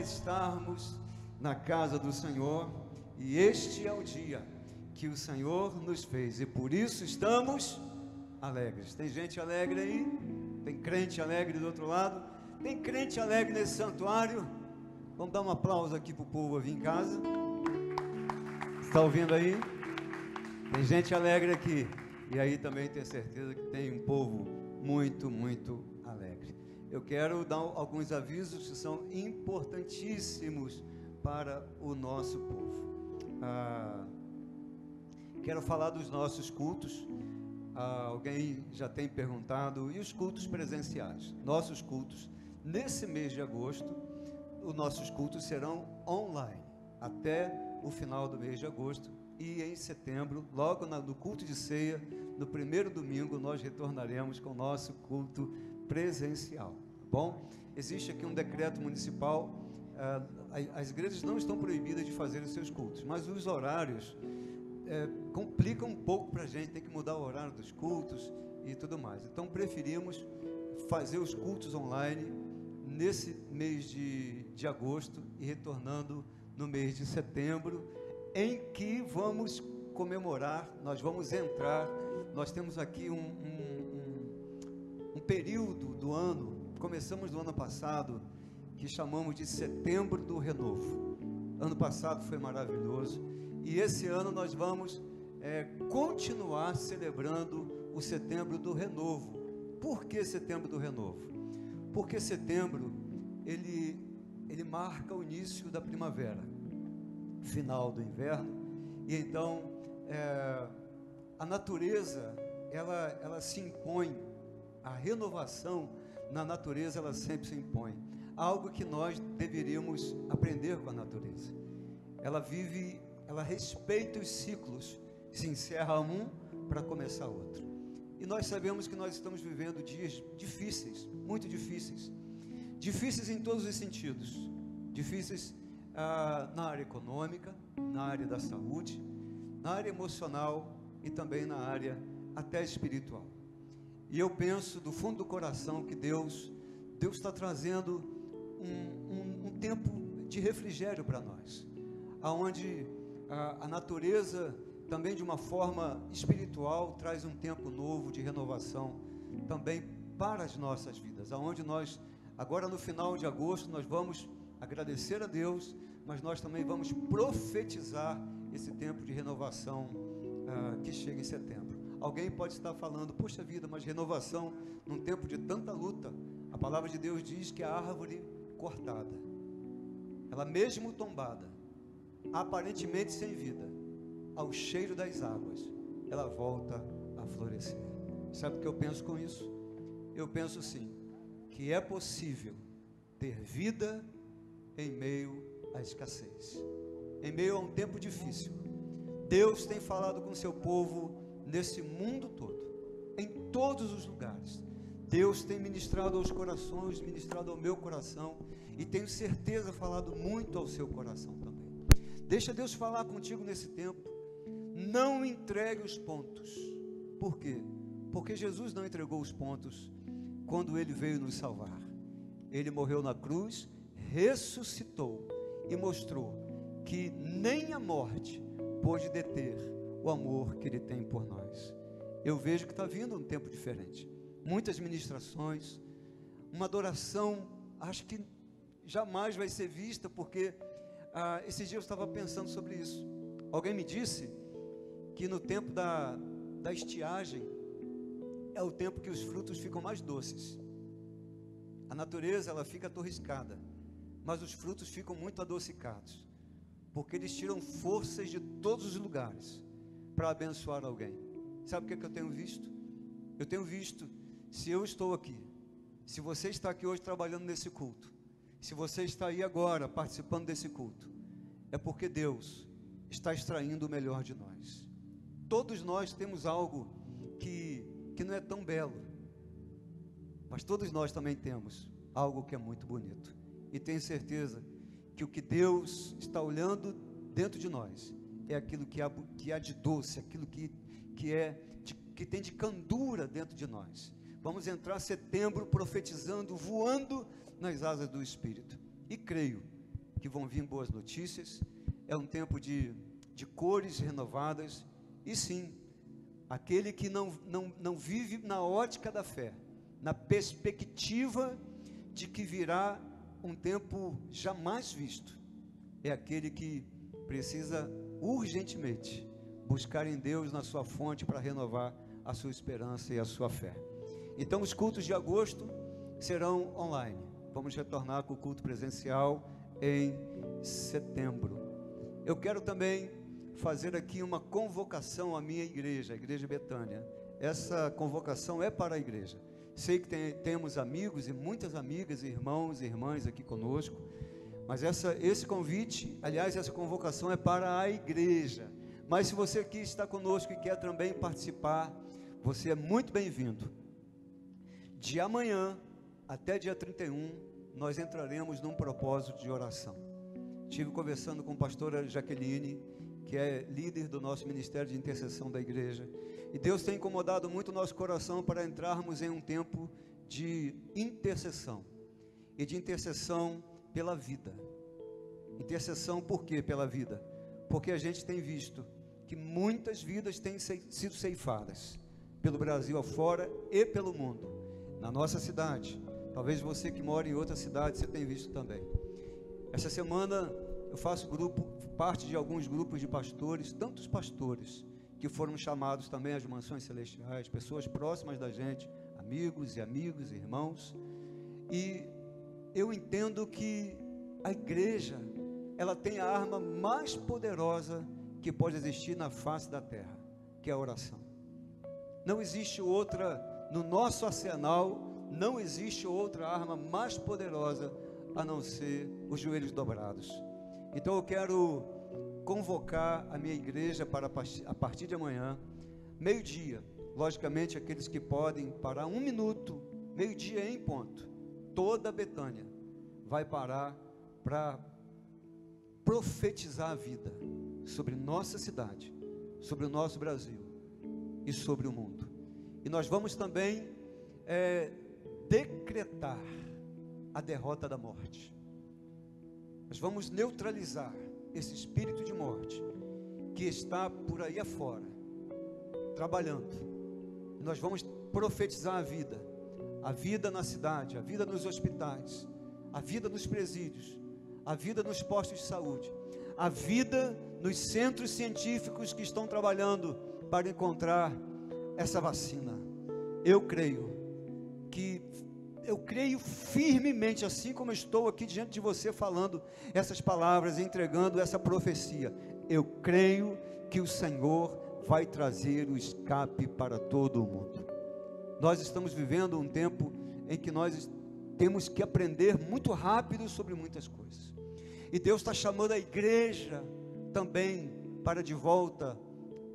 estarmos na casa do Senhor, e este é o dia que o Senhor nos fez, e por isso estamos alegres. Tem gente alegre aí? Tem crente alegre do outro lado? Tem crente alegre nesse santuário? Vamos dar um aplauso aqui para o povo vir em casa. Está ouvindo aí? Tem gente alegre aqui. E aí também tenho certeza que tem um povo muito, muito alegre. Eu quero dar alguns avisos que são importantíssimos para o nosso povo. Quero falar dos nossos cultos. Alguém já tem perguntado, e os cultos presenciais? Nossos cultos, nesse mês de agosto, os nossos cultos serão online, até o final do mês de agosto, e em setembro, logo no culto de ceia, no primeiro domingo, nós retornaremos com o nosso culto presencial, tá bom? Existe aqui um decreto municipal, as igrejas não estão proibidas de fazer os seus cultos, mas os horários complicam um pouco para a gente, tem que mudar o horário dos cultos e tudo mais. Então preferimos fazer os cultos online nesse mês de agosto e retornando no mês de setembro, em que vamos comemorar, nós vamos entrar, nós temos aqui um período do ano, começamos do ano passado, que chamamos de Setembro do Renovo. Ano passado foi maravilhoso, e esse ano nós vamos continuar celebrando o Setembro do Renovo. Por que Setembro do Renovo? Porque setembro, ele marca o início da primavera, final do inverno, e então a natureza, ela se impõe, a renovação na natureza, ela sempre se impõe, algo que nós deveríamos aprender com a natureza. Ela respeita os ciclos, se encerra um para começar outro. E nós sabemos que nós estamos vivendo dias difíceis, muito difíceis. Difíceis em todos os sentidos. Difíceis na área econômica, na área da saúde, na área emocional e também na área até espiritual. E eu penso do fundo do coração que Deus está trazendo um tempo de refrigério para nós, aonde a natureza também de uma forma espiritual traz um tempo novo de renovação também para as nossas vidas, aonde nós agora no final de agosto nós vamos agradecer a Deus, mas nós também vamos profetizar esse tempo de renovação que chega em setembro. Alguém pode estar falando, poxa vida, mas renovação num tempo de tanta luta. A palavra de Deus diz que a árvore cortada, ela mesmo tombada, aparentemente sem vida, ao cheiro das águas, ela volta a florescer. Sabe o que eu penso com isso? Eu penso sim, que é possível ter vida em meio à escassez, em meio a um tempo difícil. Deus tem falado com o seu povo nesse mundo todo, em todos os lugares. Deus tem ministrado aos corações, ministrado ao meu coração, e tenho certeza falado muito ao seu coração também. Deixa Deus falar contigo nesse tempo. Não entregue os pontos. Por quê? Porque Jesus não entregou os pontos quando Ele veio nos salvar. Ele morreu na cruz, ressuscitou e mostrou que nem a morte pôde deter o amor que Ele tem por nós. Eu vejo que está vindo um tempo diferente. Muitas ministrações, uma adoração, acho que jamais vai ser vista, porque esses dias eu estava pensando sobre isso. Alguém me disse que no tempo da estiagem é o tempo que os frutos ficam mais doces. A natureza, ela fica atorriscada, mas os frutos ficam muito adocicados, porque eles tiram forças de todos os lugares para abençoar alguém. Sabe o que eu tenho visto? Eu tenho visto, se eu estou aqui, se você está aqui hoje trabalhando nesse culto, se você está aí agora participando desse culto, é porque Deus está extraindo o melhor de nós. Todos nós temos algo que não é tão belo, mas todos nós também temos algo que é muito bonito, e tenho certeza que o que Deus está olhando dentro de nós é aquilo que há de doce, aquilo que tem de candura dentro de nós. Vamos entrar setembro profetizando, voando nas asas do Espírito, e creio que vão vir boas notícias, é um tempo de cores renovadas, e sim, aquele que não vive na ótica da fé, na perspectiva de que virá um tempo jamais visto, é aquele que precisa urgentemente buscar em Deus na sua fonte para renovar a sua esperança e a sua fé. Então os cultos de agosto serão online, vamos retornar com o culto presencial em setembro. Eu quero também fazer aqui uma convocação à minha igreja, a Igreja Betânia. Essa convocação é para a igreja. Sei que temos amigos e muitas amigas, irmãos e irmãs aqui conosco, mas esse convite, aliás, essa convocação é para a igreja. Mas se você aqui está conosco e quer também participar, você é muito bem-vindo. De amanhã até dia 31, nós entraremos num propósito de oração. Estive conversando com a pastora Jaqueline, que é líder do nosso ministério de intercessão da igreja, e Deus tem incomodado muito o nosso coração para entrarmos em um tempo de intercessão, e de intercessão pela vida. Intercessão por quê pela vida? Porque a gente tem visto que muitas vidas têm sido ceifadas, pelo Brasil afora e pelo mundo, na nossa cidade. Talvez você que mora em outra cidade, você tenha visto também. Essa semana eu faço parte de alguns grupos de pastores, tantos pastores que foram chamados também às mansões celestiais, pessoas próximas da gente, amigos, irmãos, e eu entendo que a igreja, ela tem a arma mais poderosa que pode existir na face da terra, que é a oração. Não existe outra, no nosso arsenal, não existe outra arma mais poderosa a não ser os joelhos dobrados. Então eu quero convocar a minha igreja para a partir de amanhã, meio-dia, logicamente aqueles que podem parar 1 minuto, meio-dia em ponto, toda a Betânia vai parar para profetizar a vida sobre nossa cidade, sobre o nosso Brasil e sobre o mundo. E nós vamos também decretar a derrota da morte. Nós vamos neutralizar esse espírito de morte que está por aí afora, trabalhando. Nós vamos profetizar a vida na cidade, a vida nos hospitais, a vida nos presídios, a vida nos postos de saúde, a vida nos centros científicos que estão trabalhando para encontrar essa vacina. Eu creio firmemente, assim como estou aqui diante de você falando essas palavras, entregando essa profecia, eu creio que o Senhor vai trazer o escape para todo o mundo. Nós estamos vivendo um tempo em que nós temos que aprender muito rápido sobre muitas coisas, e Deus está chamando a igreja também para de volta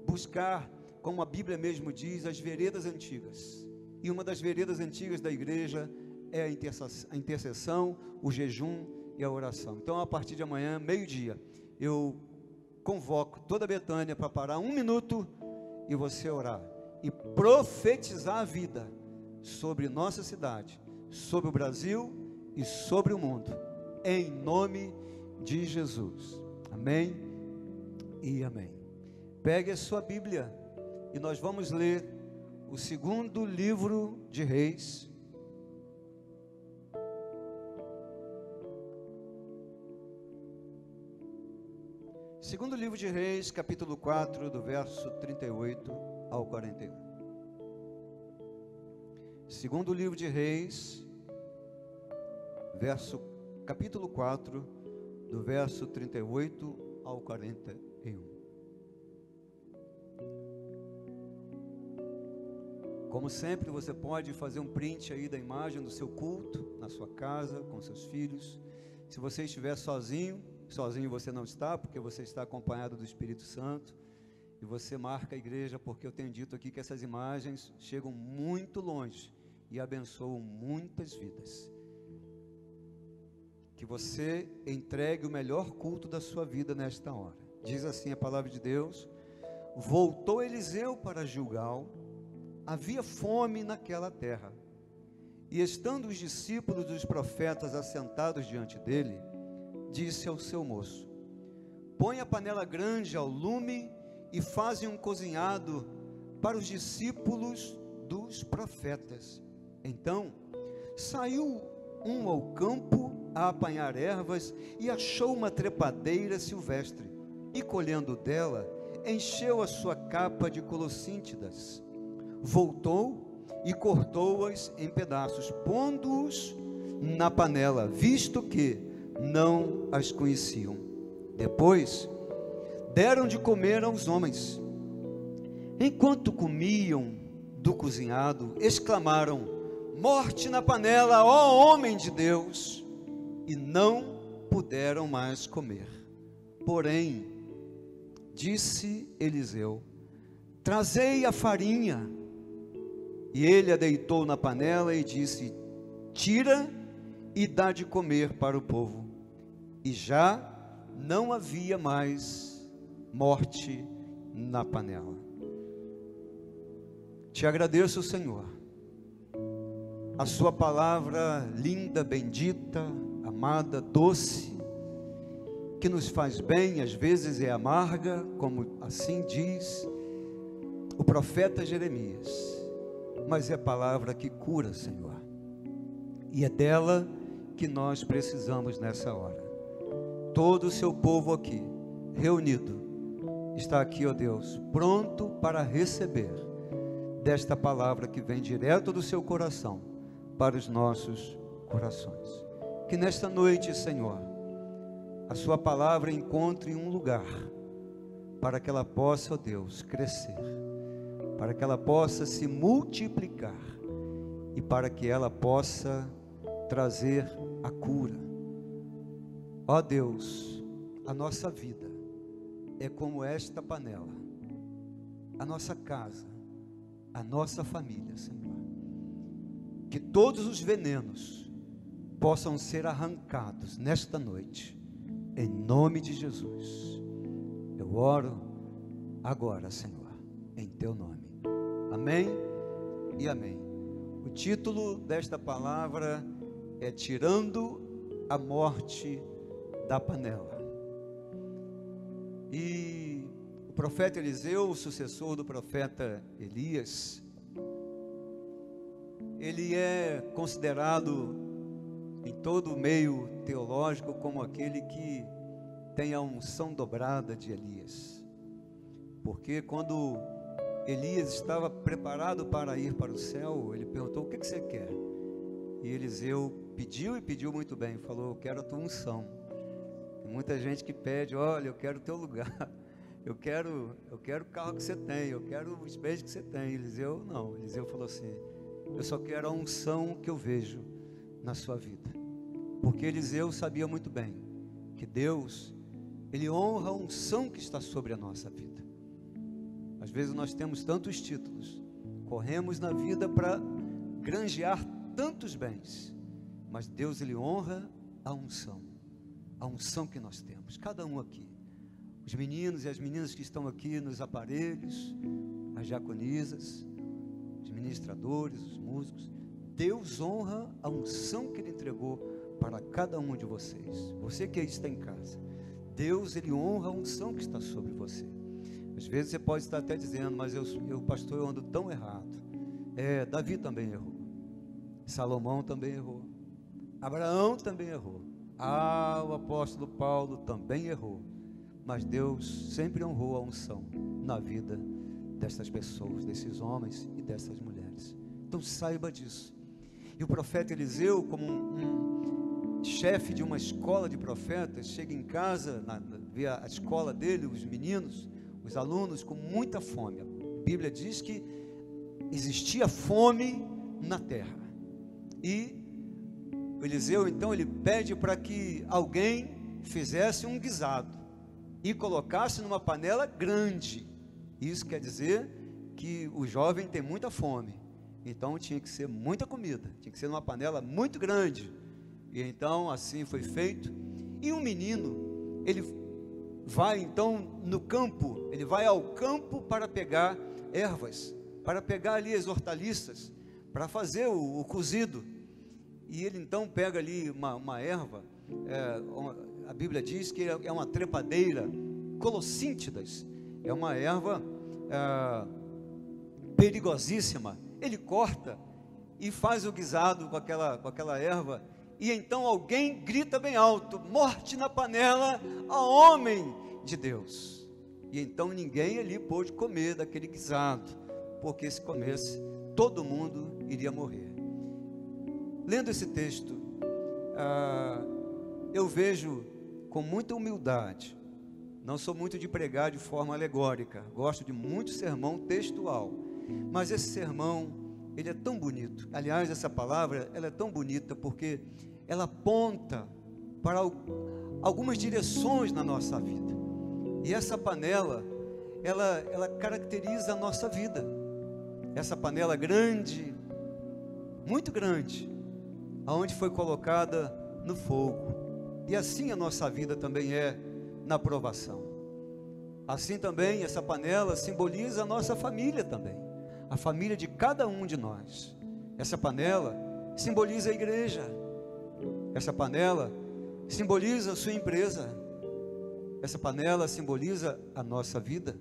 buscar, como a Bíblia mesmo diz, as veredas antigas. E uma das veredas antigas da igreja é a intercessão, o jejum e a oração. Então, a partir de amanhã, meio-dia, eu convoco toda a Betânia para parar 1 minuto e você orar e profetizar a vida sobre nossa cidade, sobre o Brasil e sobre o mundo, em nome de Jesus. Amém e amém. Pegue a sua Bíblia e nós vamos ler o 2º livro de Reis, segundo livro de Reis, capítulo 4, do verso 38 ao 41. Segundo livro de Reis, capítulo 4, do verso 38 ao 41. Como sempre, você pode fazer um print aí da imagem do seu culto, na sua casa, com seus filhos. Se você estiver sozinho você não está, porque você está acompanhado do Espírito Santo, e você marca a igreja, porque eu tenho dito aqui que essas imagens chegam muito longe e abençoam muitas vidas. Que você entregue o melhor culto da sua vida nesta hora. Diz assim a palavra de Deus: voltou Eliseu para Gilgal, havia fome naquela terra, e estando os discípulos dos profetas assentados diante dele, disse ao seu moço: põe a panela grande ao lume e fazem um cozinhado para os discípulos dos profetas. Então saiu um ao campo a apanhar ervas e achou uma trepadeira silvestre, e colhendo dela, encheu a sua capa de colossíntidas. Voltou e cortou-as em pedaços, pondo-os na panela, visto que não as conheciam. Depois deram de comer aos homens. Enquanto comiam do cozinhado, exclamaram: morte na panela, ó homem de Deus! E não puderam mais comer. Porém, disse Eliseu: trazei a farinha. E ele a deitou na panela e disse: tira e dá de comer para o povo. E já não havia mais morte na panela. Te agradeço, Senhor, a sua palavra linda, bendita, amada, doce, que nos faz bem, às vezes é amarga, como assim diz o profeta Jeremias, mas é a palavra que cura, Senhor, e é dela que nós precisamos nessa hora. Todo o seu povo aqui, reunido, está aqui, ó Deus, pronto para receber desta palavra que vem direto do seu coração para os nossos corações. Que nesta noite, Senhor, a sua palavra encontre um lugar para que ela possa, ó Deus, crescer, para que ela possa se multiplicar e para que ela possa trazer a cura. Ó Deus, a nossa vida é como esta panela, a nossa casa, a nossa família, Senhor. Que todos os venenos possam ser arrancados nesta noite, em nome de Jesus. Eu oro agora, Senhor, em teu nome. Amém e amém. O título desta palavra é Tirando a Morte da Panela. E o profeta Eliseu, o sucessor do profeta Elias, ele é considerado em todo o meio teológico como aquele que tem a unção dobrada de Elias, porque quando Elias estava preparado para ir para o céu, ele perguntou: o que você quer? E Eliseu pediu, e pediu muito bem, falou: eu quero a tua unção. Tem muita gente que pede: olha, eu quero o teu lugar, eu quero o carro que você tem, eu quero os beijos que você tem. Eliseu não, Eliseu falou assim: eu só quero a unção que eu vejo na sua vida. Porque Eliseu sabia muito bem que Deus, Ele honra a unção que está sobre a nossa vida. Às vezes nós temos tantos títulos, corremos na vida para granjear tantos bens, mas Deus, Ele honra a unção que nós temos, cada um aqui, os meninos e as meninas que estão aqui nos aparelhos, as diaconisas, os ministradores, os músicos. Deus honra a unção que Ele entregou para cada um de vocês. Você que está em casa, Deus, Ele honra a unção que está sobre você. Às vezes você pode estar até dizendo: mas eu pastor, eu ando tão errado. Davi também errou, Salomão também errou, Abraão também errou, o apóstolo Paulo também errou, mas Deus sempre honrou a unção na vida destas pessoas, desses homens e dessas mulheres. Então saiba disso. E o profeta Eliseu, como um chefe de uma escola de profetas, chega em casa, vê a escola dele, os meninos, os alunos com muita fome. A Bíblia diz que existia fome na terra. E o Eliseu, então, ele pede para que alguém fizesse um guisado e colocasse numa panela grande. Isso quer dizer que o jovem tem muita fome, então tinha que ser muita comida, tinha que ser numa panela muito grande. E então assim foi feito. E o menino, ele vai então no campo, ele vai ao campo para pegar ervas, para pegar ali as hortaliças, para fazer o cozido. E ele então pega ali uma erva, a Bíblia diz que é uma trepadeira, colossíntidas, é uma erva perigosíssima. Ele corta e faz o guisado com aquela erva, e então alguém grita bem alto: morte na panela ao homem de Deus. E então ninguém ali pôde comer daquele guisado, porque se comesse, todo mundo iria morrer. Lendo esse texto, eu vejo com muita humildade. Não sou muito de pregar de forma alegórica, gosto de muito sermão textual, mas esse sermão, ele é tão bonito. Aliás, essa palavra, ela é tão bonita porque ela aponta para algumas direções na nossa vida. E essa panela, ela caracteriza a nossa vida. Essa panela grande, muito grande, aonde foi colocada no fogo. E assim a nossa vida também é na provação. Assim também essa panela simboliza a nossa família também, a família de cada um de nós. Essa panela simboliza a igreja. Essa panela simboliza a sua empresa. Essa panela simboliza a nossa vida.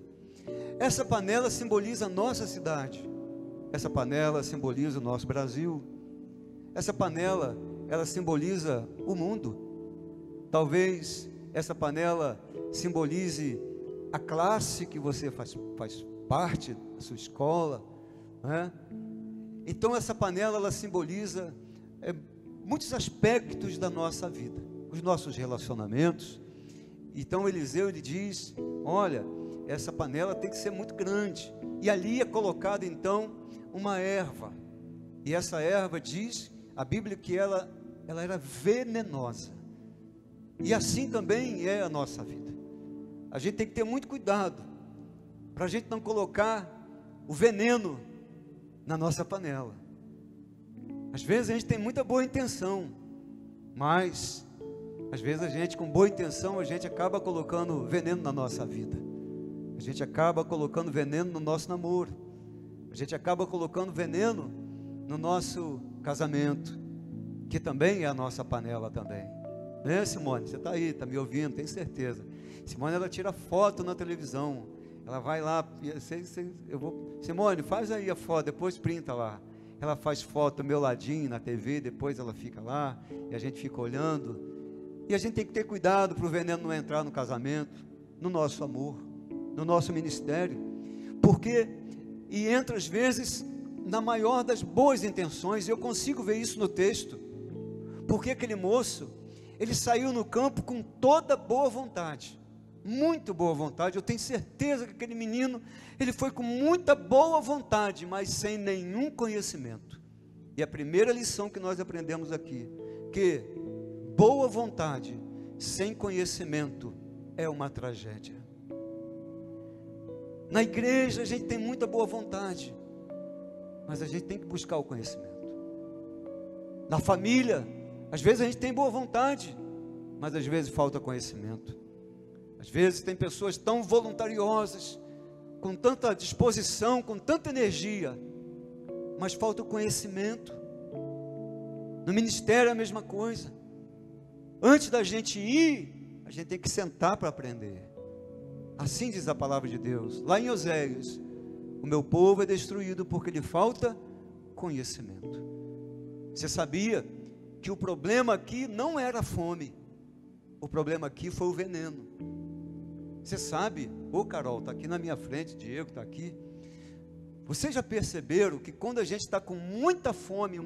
Essa panela simboliza a nossa cidade. Essa panela simboliza o nosso Brasil. Essa panela, ela simboliza o mundo. Talvez essa panela simbolize a classe que você faz parte, da sua escola, né? Então essa panela, ela simboliza muitos aspectos da nossa vida, os nossos relacionamentos. Então Eliseu, ele diz: olha, essa panela tem que ser muito grande. E ali é colocada então uma erva. E essa erva, diz a Bíblia, que ela era venenosa. E assim também é a nossa vida. A gente tem que ter muito cuidado para a gente não colocar o veneno na nossa panela. Às vezes a gente tem muita boa intenção, mas às vezes a gente, com boa intenção, a gente acaba colocando veneno na nossa vida. A gente acaba colocando veneno no nosso namoro. A gente acaba colocando veneno no nosso casamento, que também é a nossa panela também. Né, Simone? Você está aí, está me ouvindo, tenho certeza. Simone, ela tira foto na televisão. Ela vai lá, Simone, faz aí a foto, depois printa lá. Ela faz foto do meu ladinho na TV, depois ela fica lá, e a gente fica olhando. E a gente tem que ter cuidado para o veneno não entrar no casamento, no nosso amor, no nosso ministério. Porque, e entra às vezes na maior das boas intenções, eu consigo ver isso no texto. Porque aquele moço, ele saiu no campo com toda boa vontade, muito boa vontade. Eu tenho certeza que aquele menino, ele foi com muita boa vontade, mas sem nenhum conhecimento. E a primeira lição que nós aprendemos aqui, que boa vontade sem conhecimento é uma tragédia. Na igreja a gente tem muita boa vontade, mas a gente tem que buscar o conhecimento. Na família, às vezes a gente tem boa vontade, mas às vezes falta conhecimento. Às vezes tem pessoas tão voluntariosas, com tanta disposição, com tanta energia, mas falta o conhecimento. No ministério é a mesma coisa. Antes da gente ir, a gente tem que sentar para aprender. Assim diz a palavra de Deus, lá em Oséias: o meu povo é destruído porque lhe falta conhecimento. Você sabia que o problema aqui não era a fome, o problema aqui foi o veneno. Você sabe, Carol está aqui na minha frente, Diego está aqui. Vocês já perceberam que quando a gente está com muita fome,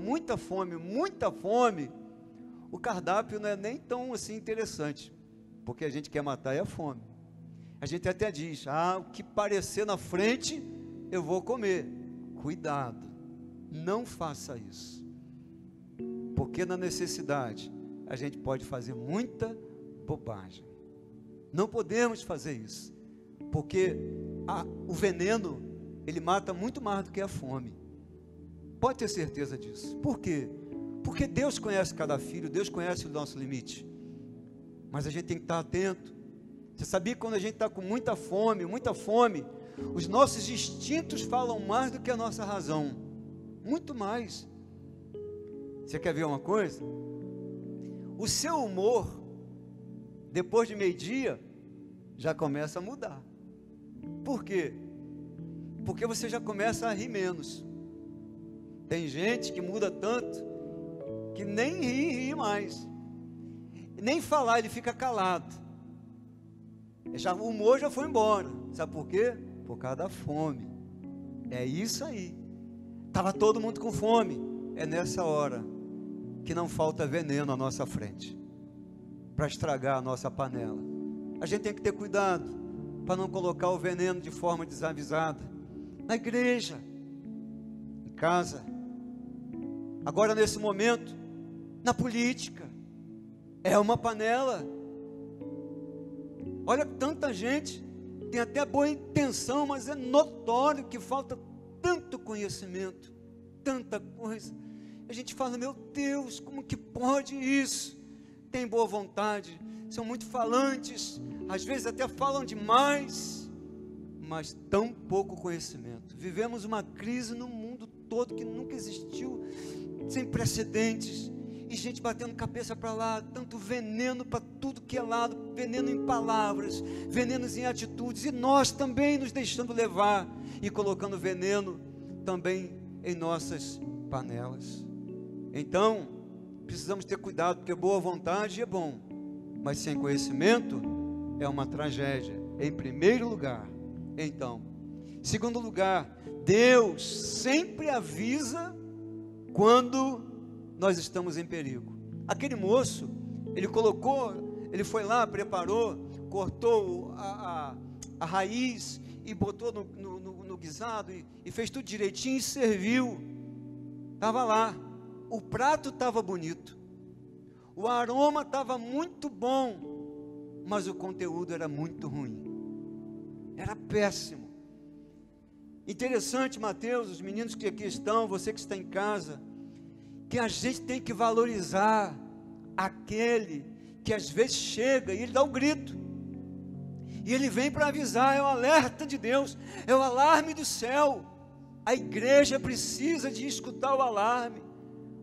o cardápio não é nem tão assim interessante, porque a gente quer matar é a fome. A gente até diz: o que parecer na frente eu vou comer. Cuidado, não faça isso, porque na necessidade a gente pode fazer muita bobagem. Não podemos fazer isso, porque o veneno, ele mata muito mais do que a fome. Pode ter certeza disso. Por quê? Porque Deus conhece cada filho, Deus conhece o nosso limite, mas a gente tem que estar atento. Você sabia que quando a gente está com muita fome, os nossos instintos falam mais do que a nossa razão, muito mais. Você quer ver uma coisa? O seu humor depois de meio-dia, já começa a mudar. Por quê? Porque você já começa a rir menos. Tem gente que muda tanto, que nem ri mais. Nem falar, ele fica calado. O humor já foi embora. Sabe por quê? Por causa da fome. É isso aí. Estava todo mundo com fome. É nessa hora que não falta veneno à nossa frente, para estragar a nossa panela. A gente tem que ter cuidado, para não colocar o veneno de forma desavisada, na igreja, em casa, agora nesse momento, na política, é uma panela. Olha, tanta gente, tem até boa intenção, mas é notório que falta tanto conhecimento, tanta coisa. A gente fala, meu Deus, como que pode isso? Tem boa vontade, são muito falantes, às vezes até falam demais, mas tão pouco conhecimento. Vivemos uma crise no mundo todo que nunca existiu, sem precedentes, e gente batendo cabeça para lá, tanto veneno para tudo que é lado, veneno em palavras, venenos em atitudes, e nós também nos deixando levar, e colocando veneno também em nossas panelas. Então, precisamos ter cuidado, porque boa vontade é bom, mas sem conhecimento é uma tragédia, em primeiro lugar. Então, em segundo lugar, Deus sempre avisa quando nós estamos em perigo. Aquele moço, ele foi lá, preparou, cortou a raiz e botou no guisado e fez tudo direitinho e serviu. Estava lá. O prato estava bonito, o aroma estava muito bom, mas o conteúdo era muito ruim, era péssimo. Interessante, Mateus, os meninos que aqui estão, você que está em casa, que a gente tem que valorizar aquele que às vezes chega e ele dá um grito, e ele vem para avisar, é o alerta de Deus, é o alarme do céu. A igreja precisa de escutar o alarme.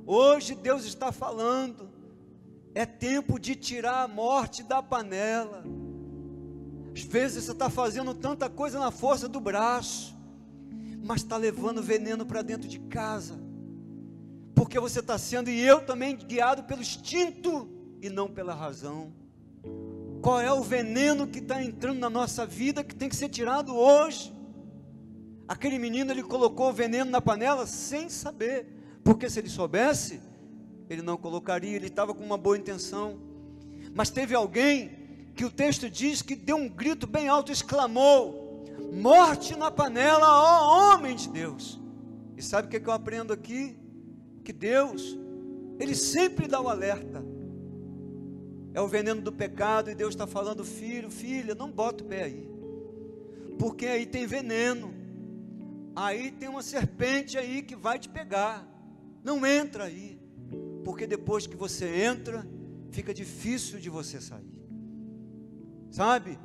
Hoje Deus está falando, é tempo de tirar a morte da panela. Às vezes você está fazendo tanta coisa na força do braço, mas está levando veneno para dentro de casa, porque você está sendo, e eu também, guiado pelo instinto e não pela razão. Qual é o veneno que está entrando na nossa vida, que tem que ser tirado hoje? Aquele menino, ele colocou o veneno na panela sem saber, porque se ele soubesse, ele não colocaria, ele estava com uma boa intenção. Mas teve alguém que o texto diz que deu um grito bem alto, exclamou: morte na panela, ó homem de Deus. E sabe o que eu aprendo aqui? Que Deus, Ele sempre dá o alerta. É o veneno do pecado, e Deus está falando: filho, filha, não bota o pé aí, porque aí tem veneno, aí tem uma serpente aí que vai te pegar. Não entra aí, porque depois que você entra, fica difícil de você sair. Sabe?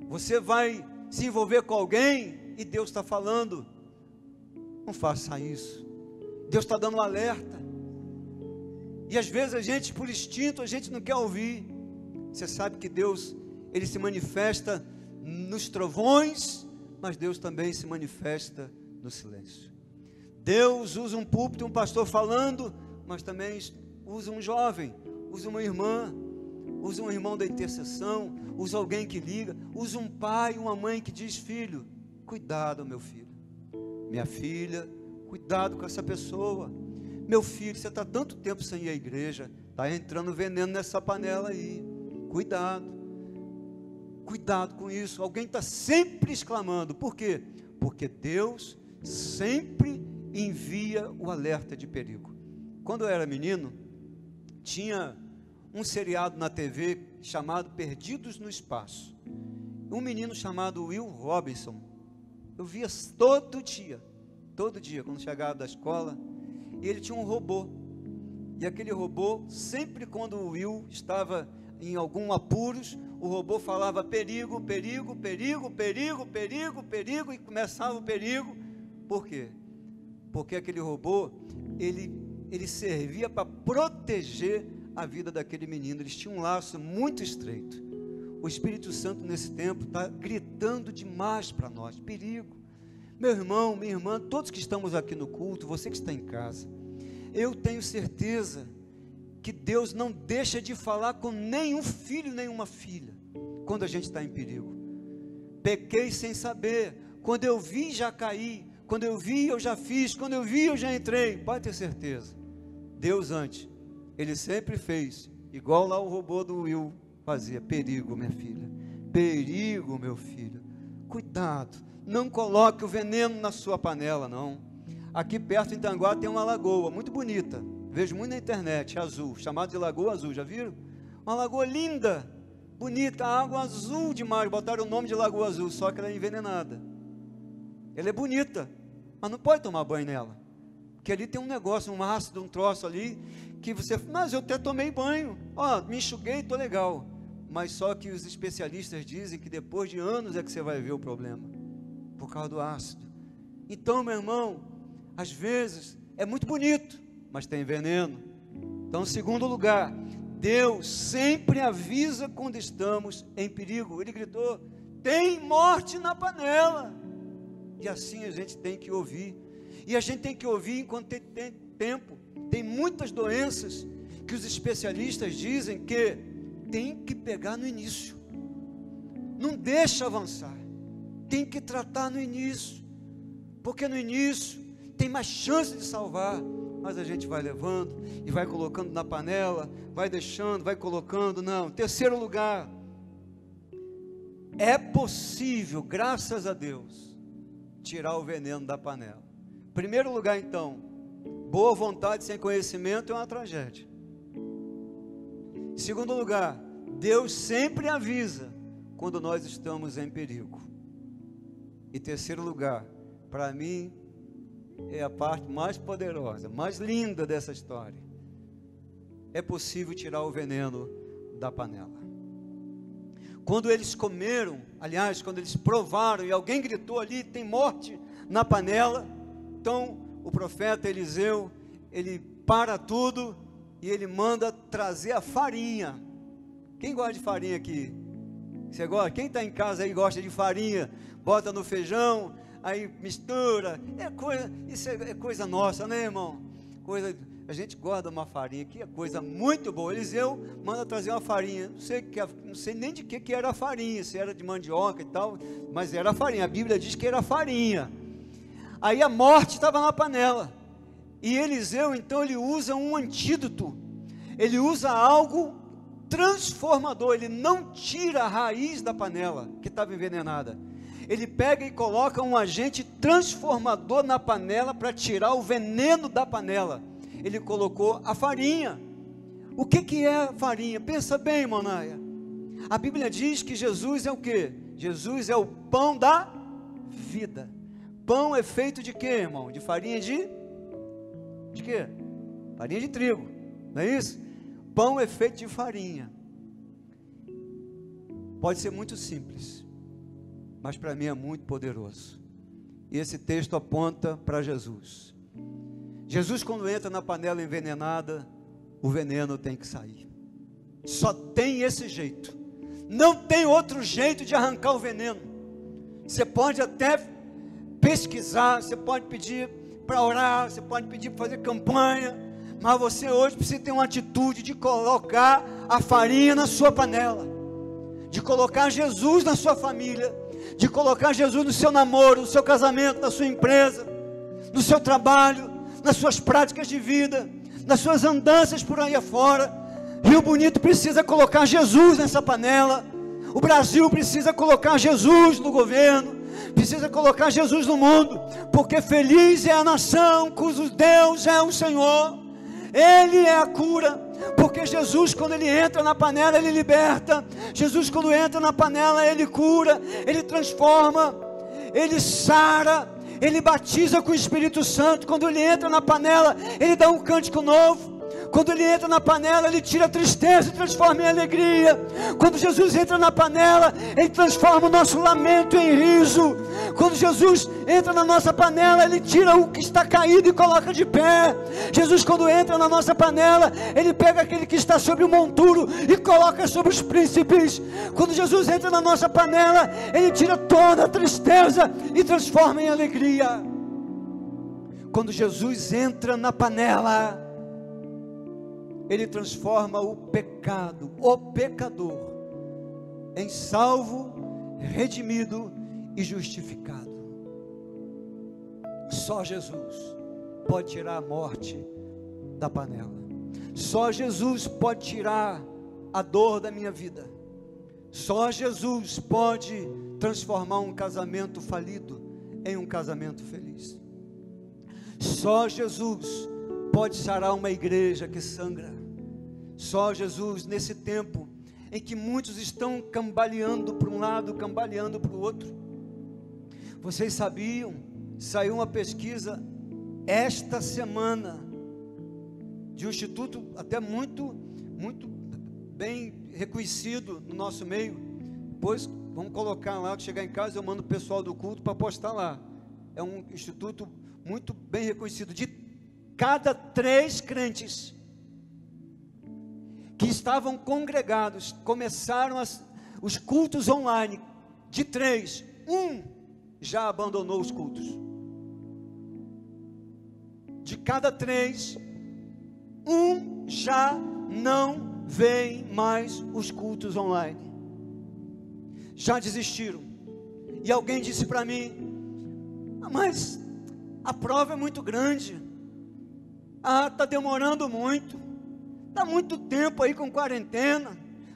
Você vai se envolver com alguém e Deus está falando: não faça isso. Deus está dando um alerta. E às vezes a gente, por instinto, a gente não quer ouvir. Você sabe que Deus, Ele se manifesta nos trovões, mas Deus também se manifesta no silêncio. Deus usa um púlpito, um pastor falando, mas também usa um jovem, usa uma irmã, usa um irmão da intercessão, usa alguém que liga, usa um pai, uma mãe que diz: filho, cuidado meu filho, minha filha, cuidado com essa pessoa. Meu filho, você está tanto tempo sem ir à igreja, está entrando veneno nessa panela aí, cuidado, cuidado com isso. Alguém está sempre exclamando. Por quê? Porque Deus sempre envia o alerta de perigo. Quando eu era menino, tinha um seriado na TV chamado Perdidos no Espaço. Um menino chamado Will Robinson, eu via todo dia, quando chegava da escola, e ele tinha um robô, e aquele robô, sempre quando o Will estava em algum apuros, o robô falava: perigo, perigo, perigo, perigo, perigo, perigo, e começava o perigo. Por quê? Porque aquele robô, ele servia para proteger a vida daquele menino. Eles tinham um laço muito estreito. O Espírito Santo nesse tempo está gritando demais para nós, perigo. Meu irmão, minha irmã, todos que estamos aqui no culto, você que está em casa, eu tenho certeza que Deus não deixa de falar com nenhum filho, nenhuma filha, quando a gente está em perigo. Pequei sem saber, quando eu vi já caí, quando eu vi eu já fiz, quando eu vi eu já entrei. Pode ter certeza, Deus antes, Ele sempre fez, igual lá o robô do Will fazia: perigo, minha filha, perigo, meu filho, cuidado, não coloque o veneno na sua panela, não. Aqui perto em Tanguá tem uma lagoa muito bonita, vejo muito na internet, azul, chamada de Lagoa Azul, já viram? Uma lagoa linda, bonita, água azul demais, botaram o nome de Lagoa Azul, só que ela é envenenada. Ela é bonita, mas não pode tomar banho nela, porque ali tem um negócio, um ácido, um troço ali, que você, mas eu até tomei banho, ó, me enxuguei, estou legal, mas só que os especialistas dizem que depois de anos é que você vai ver o problema, por causa do ácido. Então, meu irmão, às vezes é muito bonito, mas tem veneno. Então, em segundo lugar, Deus sempre avisa quando estamos em perigo. Ele gritou: tem morte na panela. E assim a gente tem que ouvir, e a gente tem que ouvir enquanto tem tempo. Tem muitas doenças que os especialistas dizem que tem que pegar no início, não deixa avançar, tem que tratar no início, porque no início tem mais chance de salvar. Mas a gente vai levando e vai colocando na panela, vai deixando, vai colocando. Não. Terceiro lugar, é possível, graças a Deus, tirar o veneno da panela. Primeiro lugar, então, boa vontade sem conhecimento é uma tragédia. Segundo lugar, Deus sempre avisa quando nós estamos em perigo. E terceiro lugar, para mim, é a parte mais poderosa, mais linda dessa história. É possível tirar o veneno da panela. Quando eles comeram, aliás, quando eles provaram e alguém gritou ali: tem morte na panela. Então o profeta Eliseu, ele para tudo e ele manda trazer a farinha. Quem gosta de farinha aqui? Você gosta? Quem está em casa aí gosta de farinha? Bota no feijão, aí mistura, isso é coisa nossa, né, irmão? A gente gosta de uma farinha, que é coisa muito boa. Eliseu manda trazer uma farinha, não sei nem de que era a farinha, se era de mandioca e tal, mas era farinha, a Bíblia diz que era farinha. Aí a morte estava na panela, e Eliseu, então, ele usa um antídoto, ele usa algo transformador, ele não tira a raiz da panela, que estava envenenada, ele pega e coloca um agente transformador na panela para tirar o veneno da panela. Ele colocou a farinha. O que é farinha? Pensa bem, Manaia. A Bíblia diz que Jesus é o quê? Jesus é o pão da vida. Pão é feito de quê, irmão? De farinha de quê? Farinha de trigo, não é isso? Pão é feito de farinha. Pode ser muito simples, mas para mim é muito poderoso. E esse texto aponta para Jesus. Jesus, quando entra na panela envenenada, o veneno tem que sair. Só tem esse jeito. Não tem outro jeito de arrancar o veneno. Você pode até pesquisar, você pode pedir para orar, você pode pedir para fazer campanha, mas você hoje precisa ter uma atitude de colocar a farinha na sua panela, de colocar Jesus na sua família, de colocar Jesus no seu namoro, no seu casamento, na sua empresa, no seu trabalho, nas suas práticas de vida, nas suas andanças por aí afora. Rio Bonito precisa colocar Jesus nessa panela, o Brasil precisa colocar Jesus no governo, precisa colocar Jesus no mundo, porque feliz é a nação cujo Deus é o Senhor. Ele é a cura, porque Jesus, quando ele entra na panela, ele liberta. Jesus, quando entra na panela, ele cura, ele transforma, ele sara, ele batiza com o Espírito Santo. Quando ele entra na panela, ele dá um cântico novo. Quando Ele entra na panela, Ele tira a tristeza e transforma em alegria. Quando Jesus entra na panela, Ele transforma o nosso lamento em riso. Quando Jesus entra na nossa panela, Ele tira o que está caído e coloca de pé. Jesus, quando entra na nossa panela, Ele pega aquele que está sobre o monturo e coloca sobre os príncipes. Quando Jesus entra na nossa panela, Ele tira toda a tristeza e transforma em alegria. Quando Jesus entra na panela, Ele transforma o pecado, o pecador, em salvo, redimido e justificado. Só Jesus pode tirar a morte da panela. Só Jesus pode tirar a dor da minha vida. Só Jesus pode transformar um casamento falido em um casamento feliz. Só Jesus pode sarar uma igreja que sangra. Só Jesus, nesse tempo em que muitos estão cambaleando para um lado, cambaleando para o outro. Vocês sabiam? Saiu uma pesquisa esta semana de um instituto até muito bem reconhecido no nosso meio. Depois vamos colocar lá, que chegar em casa eu mando o pessoal do culto para postar lá. É um instituto muito bem reconhecido. De cada 3 crentes que estavam congregados, começaram os cultos online, de 3, 1 já abandonou os cultos. De cada 3, 1 já não vem mais os cultos online. Já desistiram. E alguém disse para mim: mas a prova é muito grande. Está demorando muito. Está muito tempo aí com quarentena.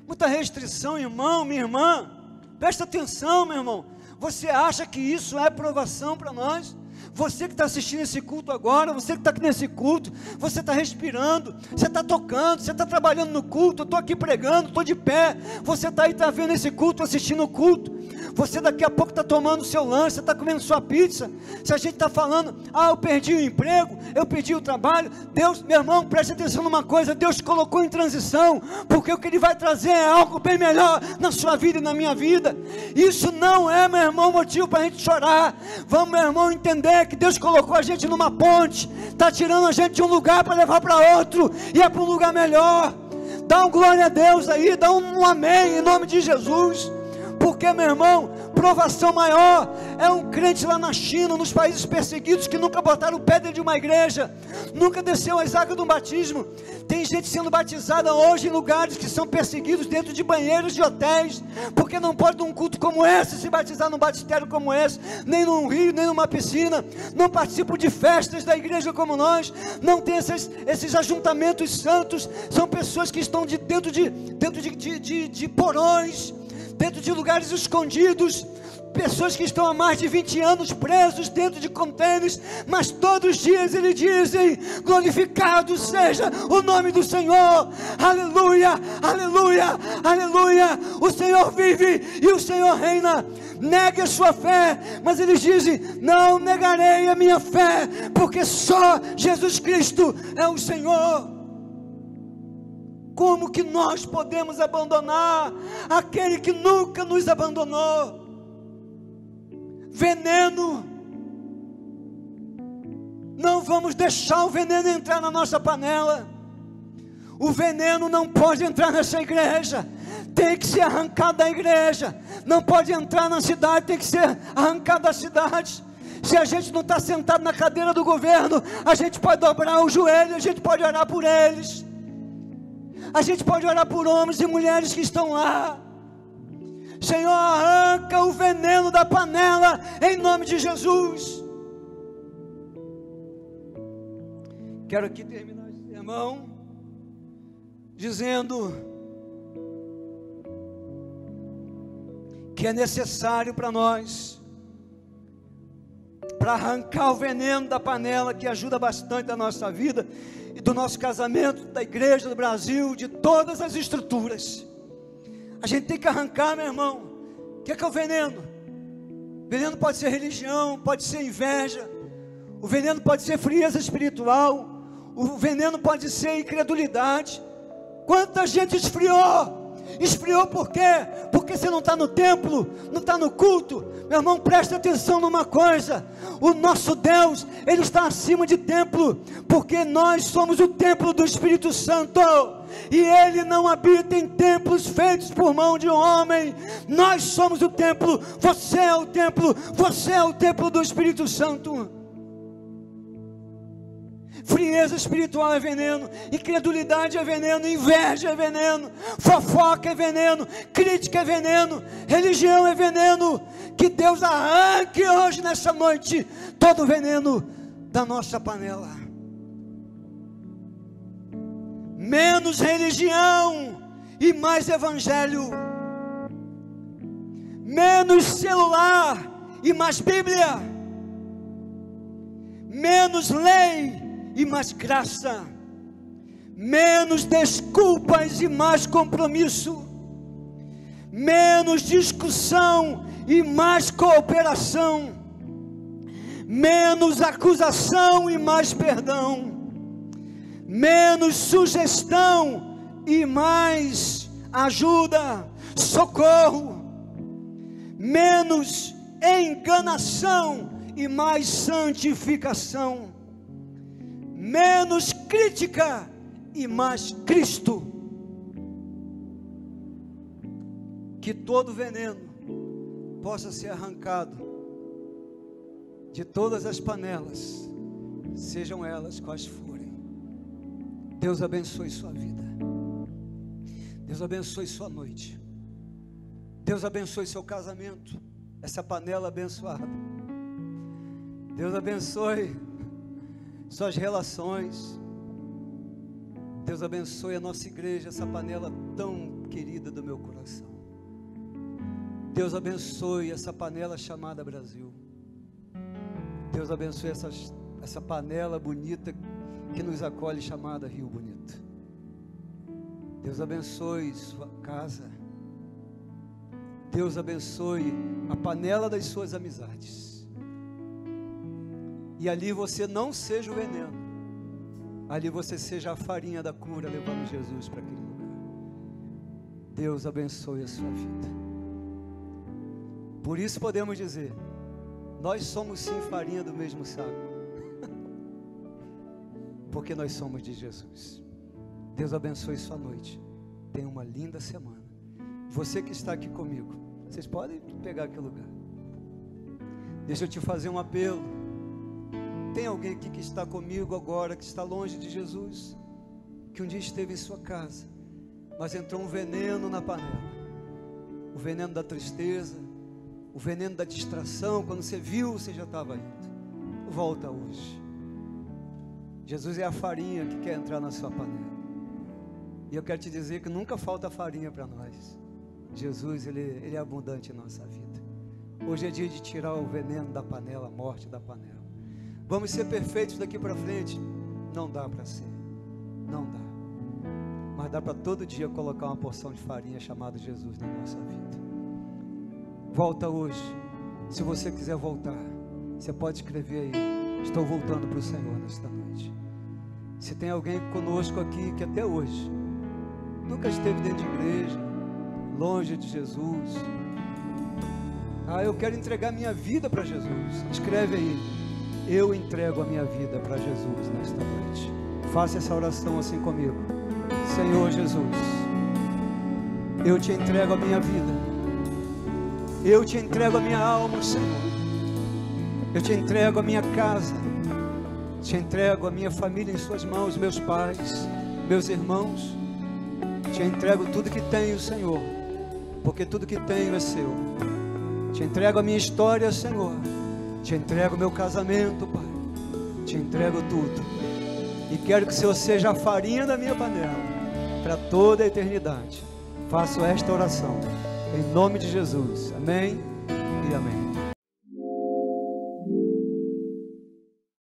Muita restrição, irmão, minha irmã. Presta atenção, meu irmão. Você acha que isso é provação para nós? Você que está assistindo esse culto agora, você que está aqui nesse culto, você está respirando, você está tocando, você está trabalhando no culto, eu estou aqui pregando, estou de pé, você está aí, está vendo esse culto, assistindo o culto, você daqui a pouco está tomando o seu lanche, você está comendo sua pizza. Se a gente está falando, eu perdi o emprego, eu perdi o trabalho, Deus, meu irmão, preste atenção numa coisa, Deus te colocou em transição, porque o que Ele vai trazer é algo bem melhor na sua vida e na minha vida. Isso não é, meu irmão, motivo para a gente chorar. Vamos, meu irmão, entender que Deus colocou a gente numa ponte, está tirando a gente de um lugar para levar para outro, e é para um lugar melhor. Dá um glória a Deus aí, dá um amém em nome de Jesus. Porque, meu irmão, provação maior é um crente lá na China, nos países perseguidos, que nunca botaram o pé dentro de uma igreja, nunca desceu as águas do batismo. Tem gente sendo batizada hoje em lugares que são perseguidos, dentro de banheiros de hotéis, porque não pode num culto como esse se batizar num batistério como esse, nem num rio, nem numa piscina. Não participam de festas da igreja como nós, não tem esses ajuntamentos santos. São pessoas que estão dentro de porões, dentro de lugares escondidos, pessoas que estão há mais de 20 anos presos dentro de contêineres, mas todos os dias eles dizem: glorificado seja o nome do Senhor, aleluia, aleluia, aleluia, o Senhor vive e o Senhor reina. Negue a sua fé, mas eles dizem: não negarei a minha fé, porque só Jesus Cristo é o Senhor. Como que nós podemos abandonar aquele que nunca nos abandonou? Veneno. Não vamos deixar o veneno entrar na nossa panela. O veneno não pode entrar nessa igreja. Tem que ser arrancado da igreja. Não pode entrar na cidade, tem que ser arrancado da cidade. Se a gente não está sentado na cadeira do governo, a gente pode dobrar o joelho, a gente pode orar por eles. A gente pode orar por homens e mulheres que estão lá. Senhor, arranca o veneno da panela, em nome de Jesus. Quero aqui terminar esse sermão dizendo que é necessário para nós, para arrancar o veneno da panela, que ajuda bastante a nossa vida e do nosso casamento, da igreja do Brasil, de todas as estruturas. A gente tem que arrancar, meu irmão. O que é o veneno? O veneno pode ser religião, pode ser inveja, o veneno pode ser frieza espiritual, o veneno pode ser incredulidade. Quanta gente esfriou. Esfriou por quê? Porque você não está no templo, não está no culto. Meu irmão, presta atenção numa coisa: o nosso Deus, Ele está acima de templo, porque nós somos o templo do Espírito Santo, e Ele não habita em templos feitos por mão de homem. Nós somos o templo, você é o templo, você é o templo do Espírito Santo. Frieza espiritual é veneno, incredulidade é veneno, inveja é veneno, fofoca é veneno, crítica é veneno, religião é veneno. Que Deus arranque hoje, nessa noite, todo o veneno da nossa panela. Menos religião e mais evangelho. Menos celular e mais Bíblia. Menos lei e mais graça, menos desculpas e mais compromisso, menos discussão e mais cooperação, menos acusação e mais perdão, menos sugestão e mais ajuda, socorro, menos enganação e mais santificação, menos crítica e mais Cristo. Que todo veneno possa ser arrancado de todas as panelas, sejam elas quais forem. Deus abençoe sua vida. Deus abençoe sua noite. Deus abençoe seu casamento, essa panela abençoada. Deus abençoe suas relações. Deus abençoe a nossa igreja, essa panela tão querida do meu coração. Deus abençoe essa panela chamada Brasil. Deus abençoe essa panela bonita que nos acolhe, chamada Rio Bonito. Deus abençoe sua casa. Deus abençoe a panela das suas amizades. E ali você não seja o veneno, ali você seja a farinha da cura, levando Jesus para aquele lugar. Deus abençoe a sua vida. Por isso podemos dizer: nós somos sim farinha do mesmo saco, porque nós somos de Jesus. Deus abençoe sua noite. Tenha uma linda semana. Você que está aqui comigo, vocês podem pegar aquele lugar. Deixa eu te fazer um apelo. Tem alguém aqui que está comigo agora, que está longe de Jesus, que um dia esteve em sua casa, mas entrou um veneno na panela, o veneno da tristeza, o veneno da distração. Quando você viu, você já estava indo. Volta hoje. Jesus é a farinha que quer entrar na sua panela, e eu quero te dizer que nunca falta farinha para nós. Jesus, Ele é abundante em nossa vida. Hoje é dia de tirar o veneno da panela, a morte da panela. Vamos ser perfeitos daqui para frente? Não dá para ser, não dá. Mas dá para todo dia colocar uma porção de farinha chamada Jesus na nossa vida. Volta hoje. Se você quiser voltar, você pode escrever aí: estou voltando para o Senhor nesta noite. Se tem alguém conosco aqui que até hoje nunca esteve dentro de igreja, longe de Jesus, eu quero entregar minha vida para Jesus. Escreve aí: eu entrego a minha vida para Jesus nesta noite. Faça essa oração assim comigo: Senhor Jesus, eu te entrego a minha vida, eu te entrego a minha alma, Senhor. Eu te entrego a minha casa, te entrego a minha família em suas mãos, meus pais, meus irmãos. Te entrego tudo que tenho, Senhor, porque tudo que tenho é seu. Te entrego a minha história, Senhor. Te entrego o meu casamento, Pai. Te entrego tudo. E quero que o Senhor seja a farinha da minha panela para toda a eternidade. Faço esta oração em nome de Jesus. Amém e amém.